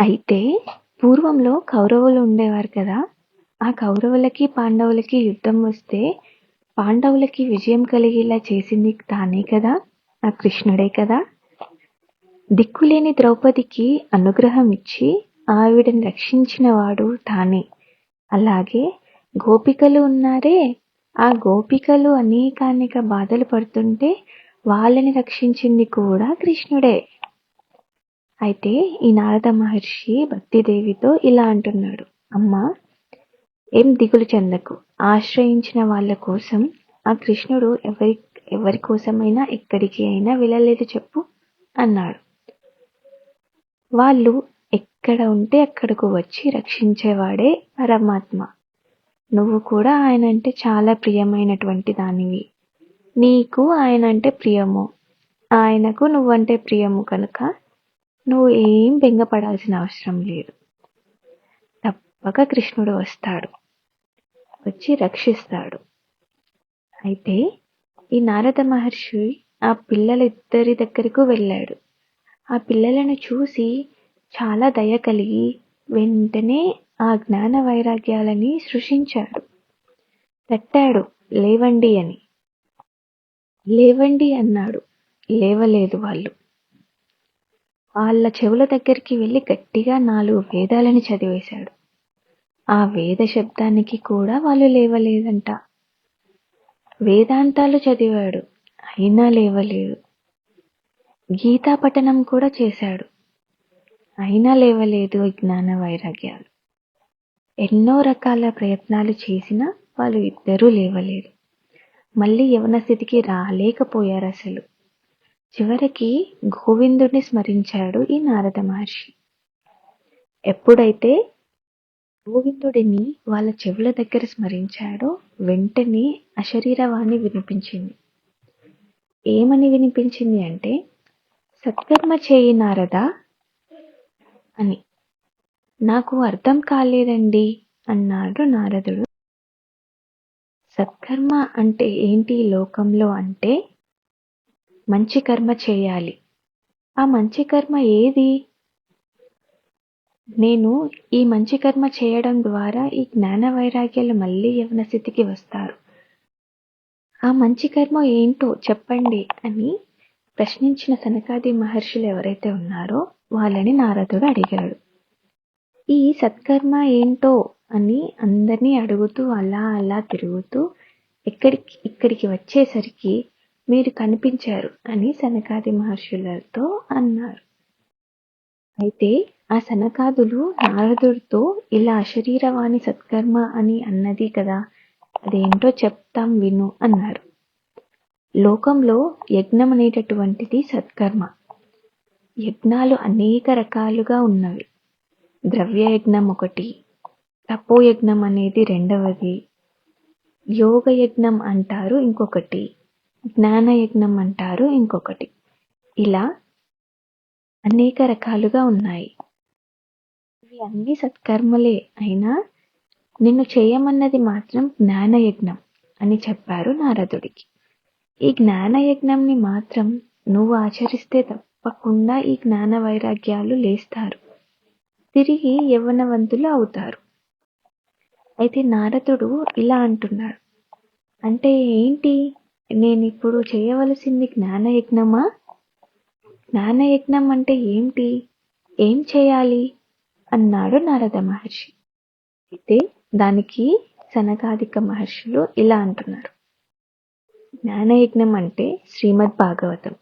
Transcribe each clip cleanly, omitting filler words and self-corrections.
అయితే పూర్వంలో కౌరవులు ఉండేవారు కదా. ఆ కౌరవులకి పాండవులకి యుద్ధం వస్తే పాండవులకి విజయం కలిగేలా చేసింది తానే కదా, ఆ కృష్ణుడే కదా. దిక్కులేని ద్రౌపదికి అనుగ్రహం ఇచ్చి ఆవిడని రక్షించిన వాడు తానే. అలాగే గోపికలు ఉన్నారే, ఆ గోపికలు అనేకానేక బాధలు పడుతుంటే వాళ్ళని రక్షించింది కూడా కృష్ణుడే. అయితే ఈ నారద మహర్షి భక్తిదేవితో ఇలా అంటున్నాడు, అమ్మా, ఏం దిగులు చెందకు. ఆశ్రయించిన వాళ్ళ కోసం ఆ కృష్ణుడు ఎవరి కోసమైనా ఎక్కడికి అయినా వెళ్ళలేదు చెప్పు అన్నాడు. వాళ్ళు ఎక్కడ ఉంటే అక్కడకు వచ్చి రక్షించేవాడే పరమాత్మ. నువ్వు కూడా ఆయన అంటే చాలా ప్రియమైనటువంటి దానివి. నీకు ఆయన అంటే ప్రియము, ఆయనకు నువ్వంటే ప్రియము కనుక నువ్వు ఏం బెంగపడాల్సిన అవసరం లేదు. తప్పక కృష్ణుడు వస్తాడు, వచ్చి రక్షిస్తాడు. అయితే ఈ నారద మహర్షి ఆ పిల్లలిద్దరి దగ్గరకు వెళ్ళాడు. ఆ పిల్లలను చూసి చాలా దయ కలిగి వెంటనే ఆ జ్ఞాన వైరాగ్యాలని సృష్టించాడు. తట్టాడు, లేవండి అని. లేవండి అన్నాడు, లేవలేదు వాళ్ళు. వాళ్ళ చెవుల దగ్గరికి వెళ్ళి గట్టిగా 4 వేదాలని చదివేశాడు. ఆ వేద శబ్దానికి కూడా వాళ్ళు లేవలేదంట. వేదాంతాలు చదివాడు, అయినా లేవలేదు. గీతా పఠనం కూడా చేశాడు, అయినా లేవలేదు ఈ జ్ఞాన వైరాగ్యాలు. ఎన్నో రకాల ప్రయత్నాలు చేసినా వాళ్ళు ఇద్దరూ లేవలేదు. మళ్ళీ యవన స్థితికి రాలేకపోయారు అసలు. చివరికి గోవిందుడిని స్మరించాడు ఈ నారద మహర్షి. ఎప్పుడైతే గోవిందుడిని వాళ్ళ చెవుల దగ్గర స్మరించాడో వెంటనే అశరీరవాణి వినిపించింది. ఏమని వినిపించింది అంటే, సత్కర్మ చేయి నారదా అని. నాకు అర్థం కాలేదండి అన్నాడు నారదుడు. సత్కర్మ అంటే ఏంటి లోకంలో అంటే మంచి కర్మ చేయాలి. ఆ మంచి కర్మ ఏది? నేను ఈ మంచి కర్మ చేయడం ద్వారా ఈ జ్ఞాన వైరాగ్యాలు మళ్ళీ యవన స్థితికి వస్తారు. ఆ మంచి కర్మ ఏంటో చెప్పండి అని ప్రశ్నించిన సనకాది మహర్షులు ఎవరైతే ఉన్నారో వాళ్ళని నారదుడు అడిగాడు. ఈ సత్కర్మ ఏంటో అని అందరినీ అడుగుతూ అలా అలా తిరుగుతూ ఇక్కడికి వచ్చేసరికి మీరు కనిపించారు అని సనకాది మహర్షులతో అన్నారు. అయితే ఆ సనకాదులు నారదుడితో ఇలా అశరీరవాణి సత్కర్మ అని అన్నది కదా, అదేంటో చెప్తాం విను అన్నారు. లోకంలో యజ్ఞం అనేటటువంటిది సత్కర్మ. యజ్ఞాలు అనేక రకాలుగా ఉన్నవి. ద్రవ్య యజ్ఞం ఒకటి, తపోయజ్ఞం అనేది రెండవది, యోగ యజ్ఞం అంటారు ఇంకొకటి, జ్ఞాన యజ్ఞం అంటారు ఇంకొకటి. ఇలా అనేక రకాలుగా ఉన్నాయి. ఇవి అన్ని సత్కర్మలే అయినా నిన్ను చేయమన్నది మాత్రం జ్ఞానయజ్ఞం అని చెప్పారు నారదుడికి. ఈ జ్ఞానయజ్ఞంని మాత్రం నువ్వు ఆచరిస్తే తప్పకుండా ఈ జ్ఞాన వైరాగ్యాలు లేస్తారు, తిరిగి యవ్వనవంతులు అవుతారు. అయితే నారదుడు ఇలా అంటున్నాడు, అంటే ఏంటి, నేనిప్పుడు చేయవలసింది జ్ఞానయజ్ఞమా? జ్ఞానయజ్ఞం అంటే ఏంటి, ఏం చేయాలి అన్నాడు నారద మహర్షి. అయితే దానికి సనకాదిక మహర్షులు ఇలా అంటున్నారు, జ్ఞానయజ్ఞం అంటే శ్రీమద్ భాగవతం.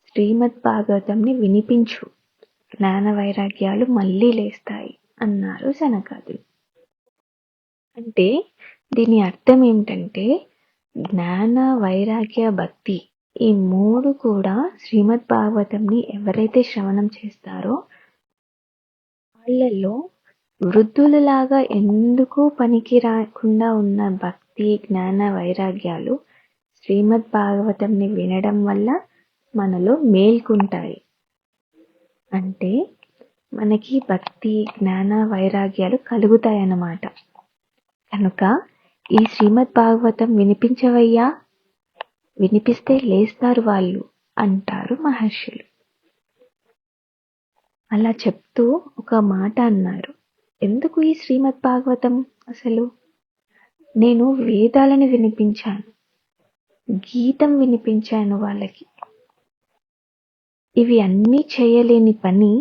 శ్రీమద్ భాగవతంని వినిపించు, జ్ఞాన వైరాగ్యాలు మళ్ళీ లేస్తాయి అన్నారు సనకాదులు. అంటే దీని అర్థం ఏమిటంటే జ్ఞాన వైరాగ్య భక్తి ఈ 3 కూడా శ్రీమద్ భాగవతంని ఎవరైతే శ్రవణం చేస్తారో వాళ్ళలో వృద్ధులలాగా ఎందుకు పనికి రాకుండా ఉన్న భక్తి జ్ఞాన వైరాగ్యాలు శ్రీమద్ భాగవతంని వినడం వల్ల మనలో మేల్కుంటాయి. అంటే మనకి భక్తి జ్ఞాన వైరాగ్యాలు కలుగుతాయన్నమాట. కనుక ఈ శ్రీమద్ భాగవతం వినిపించవయ్యా, వినిపిస్తే లేస్తారు వాళ్ళు అంటారు మహర్షులు. అలా చెప్తూ ఒక మాట అన్నారు. ఎందుకు ఈ శ్రీమద్ భాగవతం అసలు? నేను వేదాలని వినిపించాను, గీతం వినిపించాను వాళ్ళకి. ఇవి అన్నీ చేయలేని పని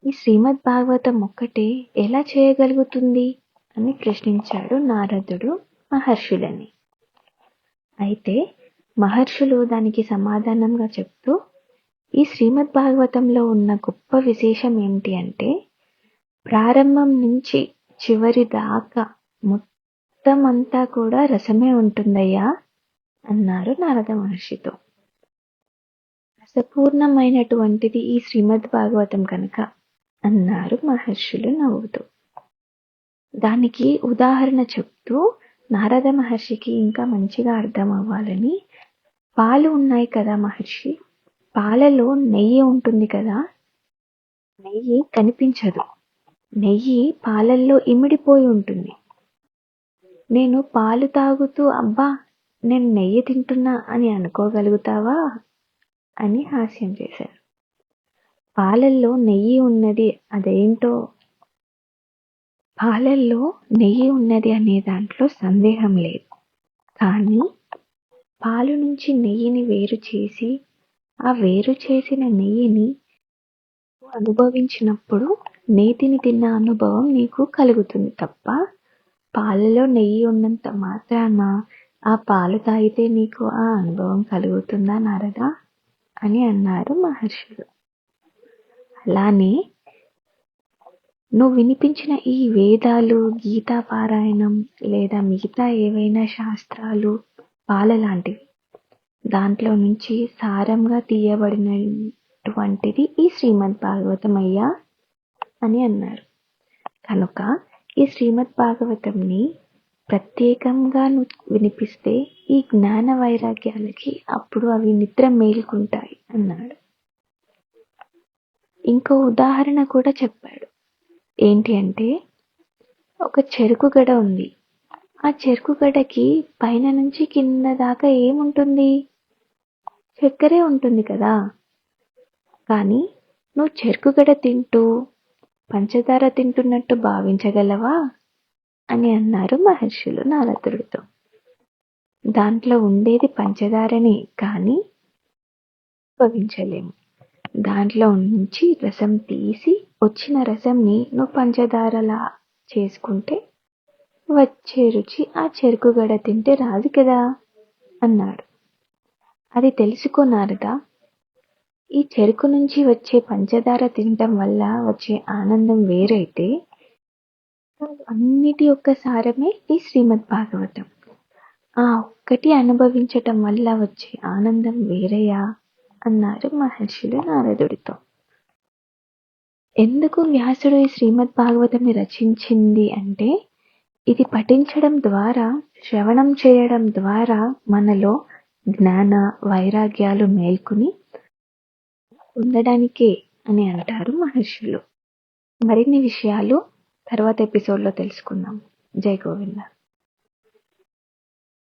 ఈ శ్రీమద్ భాగవతం ఒక్కటే ఎలా చేయగలుగుతుంది అని ప్రశ్నించాడు నారదుడు మహర్షులని. అయితే మహర్షులు దానికి సమాధానంగా చెప్తూ, ఈ శ్రీమద్ భాగవతంలో ఉన్న గొప్ప విశేషం ఏమిటి అంటే, ప్రారంభం నుంచి చివరి దాకా మొత్తం అంతా కూడా రసమే ఉంటుందయ్యా అన్నారు నారద మహర్షితో. రసపూర్ణమైనటువంటిది ఈ శ్రీమద్ భాగవతం కనుక అన్నారు మహర్షులు నవ్వుతూ. దానికి ఉదాహరణ చెప్తూ నారద మహర్షికి ఇంకా మంచిగా అర్థం అవ్వాలని, పాలు ఉన్నాయి కదా మహర్షి, పాలలో నెయ్యి ఉంటుంది కదా, నెయ్యి కనిపించదు, నెయ్యి పాలల్లో ఇమిడిపోయి ఉంటుంది. నేను పాలు తాగుతూ అబ్బా నేను నెయ్యి తింటున్నా అని అనుకోగలుగుతావా అని హాస్యం చేశారు. పాలల్లో నెయ్యి ఉన్నది, అదేంటో పాలల్లో నెయ్యి ఉన్నది అనే దాంట్లో సందేహం లేదు. కానీ పాలు నుంచి నెయ్యిని వేరు చేసి ఆ వేరు చేసిన నెయ్యిని అనుభవించినప్పుడు నేతిని తిన్న అనుభవం నీకు కలుగుతుంది తప్ప, పాలలో నెయ్యి ఉన్నంత మాత్రాన ఆ పాలు తాగితే నీకు ఆ అనుభవం కలుగుతుందా నారదా అని అన్నారు మహర్షులు. అలానే నువ్వు వినిపించిన ఈ వేదాలు, గీతా పారాయణం లేదా మిగతా ఏవైనా శాస్త్రాలు పాల లాంటివి, దాంట్లో నుంచి సారంగా తీయబడినటువంటిది ఈ శ్రీమద్ భాగవతం అయ్యా అని అన్నారు. కనుక ఈ శ్రీమద్ భాగవతంని ప్రత్యేకంగా వినిపిస్తే ఈ జ్ఞాన వైరాగ్యాలకి అప్పుడు అవి నిద్ర మేలుకుంటాయి అన్నాడు. ఇంకో ఉదాహరణ కూడా చెప్పాడు. ఏంటి అంటే, ఒక చెరుకు గడ ఉంది. ఆ చెరుకు గడకి పైన నుంచి కింద దాకా ఏముంటుంది? చక్కెరే ఉంటుంది కదా. కానీ నువ్వు చెరుకు గడ తింటూ పంచదార తింటున్నట్టు భావించగలవా అని అన్నారు మహర్షులు నారదుడితో. దాంట్లో ఉండేది పంచదారనే కానీ భావించలేము. దాంట్లో నుంచి రసం తీసి వచ్చిన రసంని నువ్వు పంచదారలా చేసుకుంటే వచ్చే రుచి ఆ చెరుకు గడ తింటే రాదు కదా అన్నాడు. అది తెలుసుకున్నారుగా, ఈ చెరుకు నుంచి వచ్చే పంచదార తినటం వల్ల వచ్చే ఆనందం వేరైతే అన్నిటి యొక్క సారమే ఈ శ్రీమద్ భాగవతం. ఆ ఒక్కటి అనుభవించటం వల్ల వచ్చే ఆనందం వేరయ్యా అన్నారు మహర్షులు నారదుడితో. ఎందుకు వ్యాసుడు ఈ శ్రీమద్ భాగవతాన్ని రచించింది అంటే, ఇది పఠించడం ద్వారా, శ్రవణం చేయడం ద్వారా మనలో జ్ఞాన వైరాగ్యాలు మేల్కొని ఉండడానికే అని అంటారు మహర్షులు. మరిన్ని విషయాలు తర్వాత ఎపిసోడ్లో తెలుసుకుందాం. జై గోవింద.